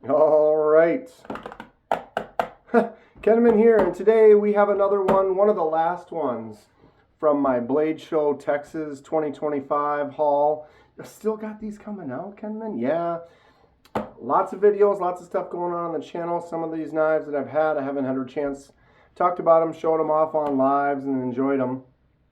All right. Kenman here, and today we have another one of the last ones from my Blade Show Texas 2025 haul. I still got these coming out, Kenman? Yeah. Lots of videos, lots of stuff going on the channel. Some of these knives that I've had, I haven't had a chance. Talked about them, showed them off on lives, and enjoyed them.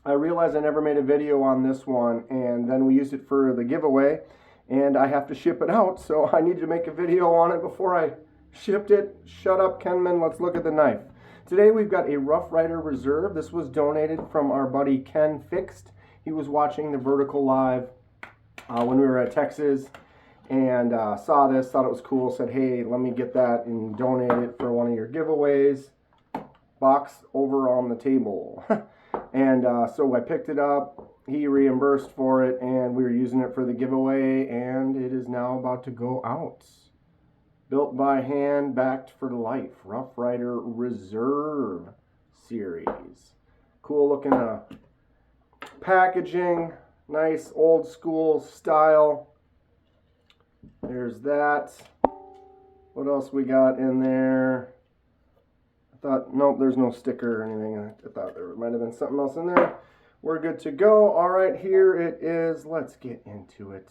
I realized I never made a video on this one, and then we used it for the giveaway, and I have to ship it out, so I need to make a video on it before I shipped it. Shut up, Kenman. Let's look at the knife. Today we've got a Rough Ryder Reserve. This was donated from our buddy Ken Fixed. He was watching the vertical live when we were at Texas, and saw this, thought it was cool, said, hey, let me get that and donate it for one of your giveaways. Box over on the table. And so I picked it up, he reimbursed for it, and we were using it for the giveaway, and it is now about to go out. Built by hand, backed for life. Rough Ryder Reserve series. Cool looking packaging, nice old school style. There's that. What else we got in there? Thought, nope, there's no sticker or anything. I thought there might have been something else in there. We're good to go. All right, here it is. Let's get into it.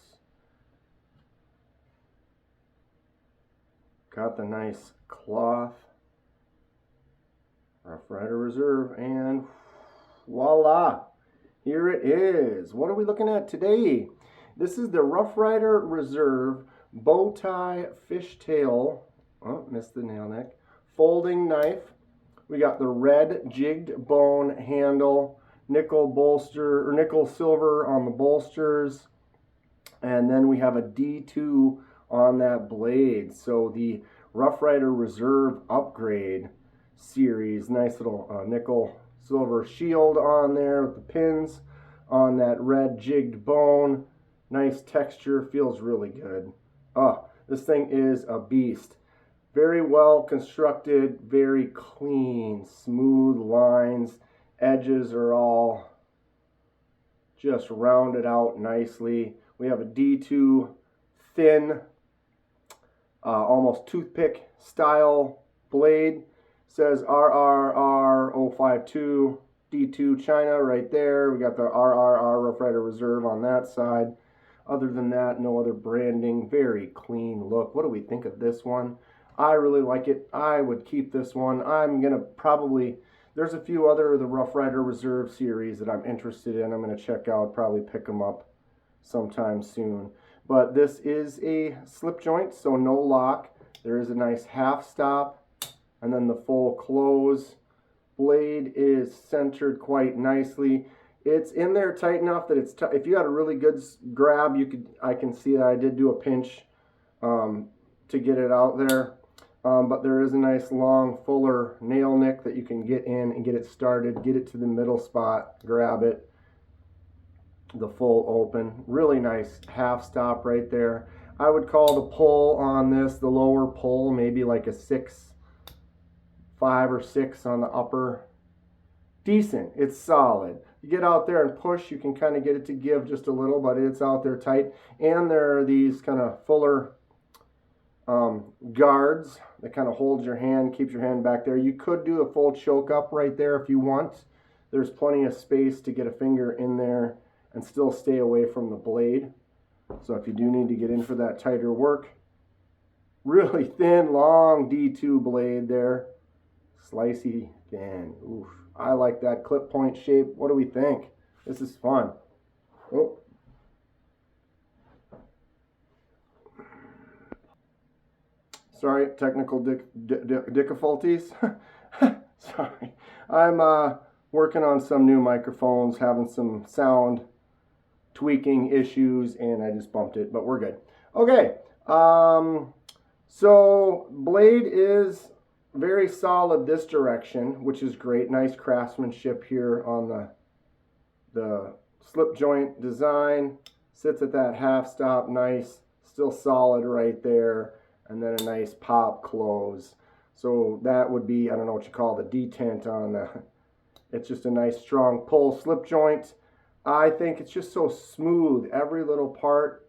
Got the nice cloth. Rough Ryder Reserve, and voila. Here it is. What are we looking at today? This is the Rough Ryder Reserve Bowtie Fishtail. Oh, missed the nail neck. Folding knife. We got the Red Jigged Bone handle, nickel bolster or nickel silver on the bolsters, and then we have a D2 on that blade. So the Rough Ryder Reserve Upgrade series, nice little nickel silver shield on there with the pins on that Red Jigged Bone. Nice texture, feels really good. This thing is a beast. Very well constructed, very clean, smooth lines. Edges are all just rounded out nicely. We have a D2 thin, almost toothpick style blade. Says RRR052 D2 China right there. We got the RRR Rough Ryder Reserve on that side. Other than that, no other branding. Very clean look. What do we think of this one? I really like it. I would keep this one. I'm going to probably, there's a few other of the Rough Ryder Reserve series that I'm interested in. I'm going to check out, probably pick them up sometime soon. But this is a slip joint, so no lock. There is a nice half stop and then the full close. Blade is centered quite nicely. It's in there tight enough that it's, if you had a really good grab, you could, I can see that I did do a pinch to get it out there. But there is a nice long fuller nail nick that you can get in and get it started, get it to the middle spot, grab it, the full open. Really nice half stop right there. I would call the pull on this, the lower pull, maybe like a 5 or 6 on the upper. Decent, it's solid. You get out there and push, you can kind of get it to give just a little, but it's out there tight. And there are these kind of fuller guards that kind of hold your hand, keeps your hand back there. You could do a full choke up right there if you want. There's plenty of space to get a finger in there and still stay away from the blade. So if you do need to get in for that tighter work, really thin, long D2 blade there. Slicey, thin. Oof. I like that clip point shape. What do we think? This is fun. Oh. Sorry, technical difficulties. Sorry. I'm working on some new microphones, having some sound tweaking issues, and I just bumped it, but we're good. Okay, so blade is very solid this direction, which is great. Nice craftsmanship here on the slip joint design. Sits at that half stop, nice, still solid right there. And then a nice pop close. So that would be, I don't know what you call the detent on the, it's just a nice strong pull slip joint. I think it's just so smooth. Every little part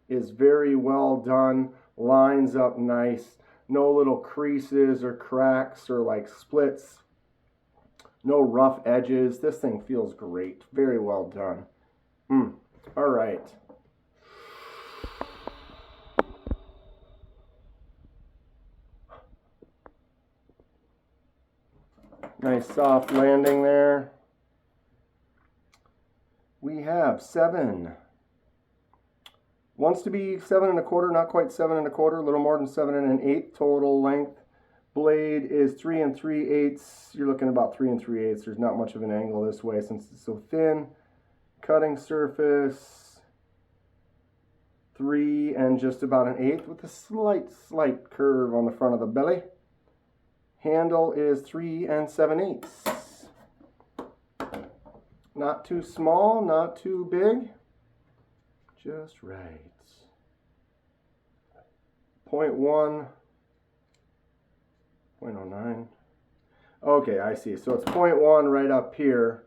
is very well done. lines up nice. No little creases or cracks or like splits. No rough edges. This thing feels great. Very well done. All right. Nice soft landing there. We have 7. Wants to be 7 1/4, not quite 7 1/4, a little more than 7 1/8 total length. Blade is 3 3/8. You're looking about 3 3/8. There's not much of an angle this way since it's so thin. Cutting surface 3 and just about 1/8 with a slight curve on the front of the belly. Handle is 3 7/8. Not too small, not too big. Just right. 0.1, 0.09. Okay, I see. So it's 0.1 right up here.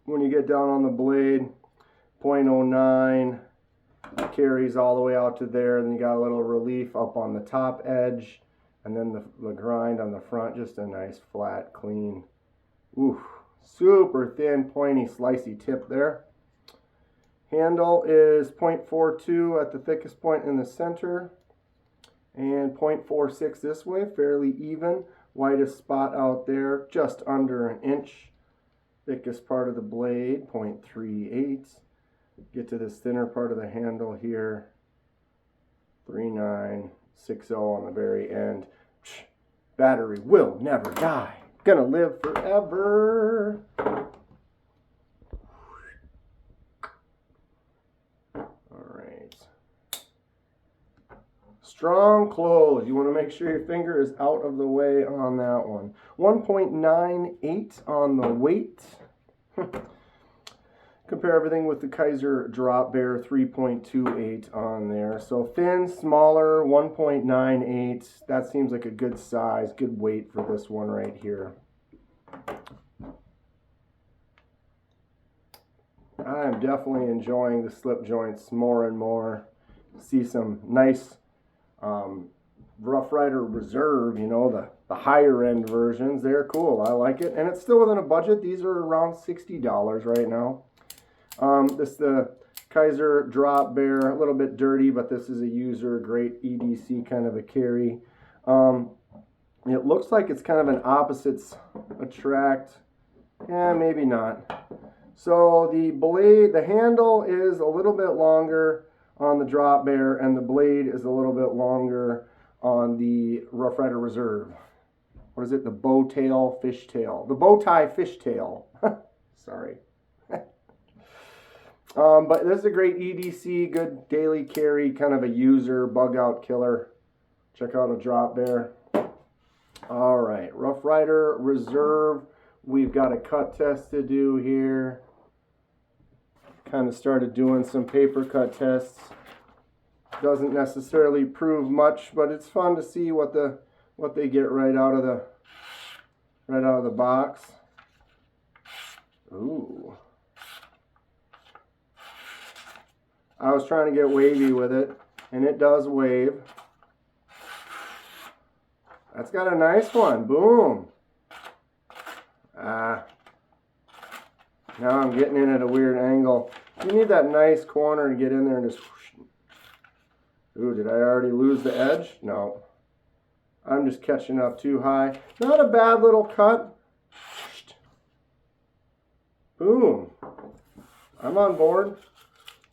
When you get down on the blade, 0.09 carries all the way out to there. Then you got a little relief up on the top edge. And then the grind on the front, just a nice flat, clean. Ooh, super thin, pointy, slicey tip there. Handle is 0.42 at the thickest point in the center and 0.46 this way, fairly even. Widest spot out there, just under 1 inch. Thickest part of the blade, 0.38. Get to this thinner part of the handle here, 3960 on the very end. Battery will never die. Gonna live forever. Strong close. You want to make sure your finger is out of the way on that one. 1.98 on the weight. Compare everything with the Kaiser Drop Bear, 3.28 on there. So thin, smaller, 1.98. That seems like a good size, good weight for this one right here. I am definitely enjoying the slip joints more and more. See some nice Rough Ryder Reserve, you know, the higher end versions. They're cool. I like it. And it's still within a budget. These are around $60 right now. This is the Kaiser Drop Bear. A little bit dirty, but this is a user, great EDC kind of a carry. It looks like it's kind of an opposites attract. Yeah, maybe not. So the blade, the handle is a little bit longer on the Drop Bear, and the blade is a little bit longer on the Rough Ryder Reserve. What is it? The Bowtie Fishtail. The Bowtie Fishtail. Sorry. But this is a great EDC, good daily carry, kind of a user, bug out killer. Check out a Drop Bear. All right, Rough Ryder Reserve. We've got a cut test to do here. Kind of started doing some paper cut tests. Doesn't necessarily prove much, but it's fun to see what they get right out of the box. Ooh. I was trying to get wavy with it, and it does wave. That's got a nice one. Boom. Now I'm getting in at a weird angle. You need that nice corner to get in there and just whoosh. Ooh, did I already lose the edge? No. I'm just catching up too high. Not a bad little cut. Boom. I'm on board.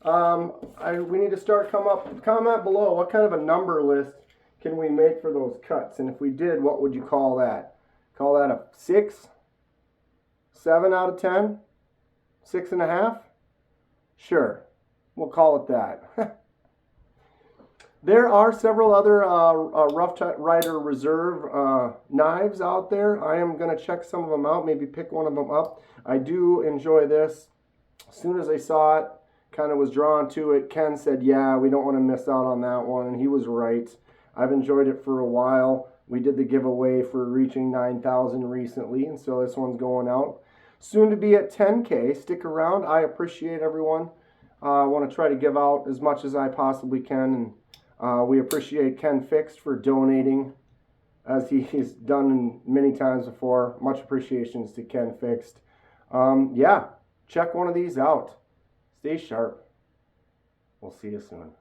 We need to start comment below. What kind of a number list can we make for those cuts? And if we did, what would you call that? Call that a 6? 7 out of 10? 6.5? Sure, we'll call it that. There are several other Rough Ryder Reserve knives out there. I am going to check some of them out, maybe pick one of them up. I do enjoy this. As soon as I saw it, kind of was drawn to it. Ken said, yeah, we don't want to miss out on that one, and he was right. I've enjoyed it for a while. We did the giveaway for reaching 9,000 recently, and so this one's going out. Soon to be at 10K. Stick around. I appreciate everyone. I want to try to give out as much as I possibly can, and We appreciate Ken Fixed for donating, as he's done many times before. Much appreciations to Ken Fixed. Yeah, check one of these out. Stay sharp. We'll see you soon.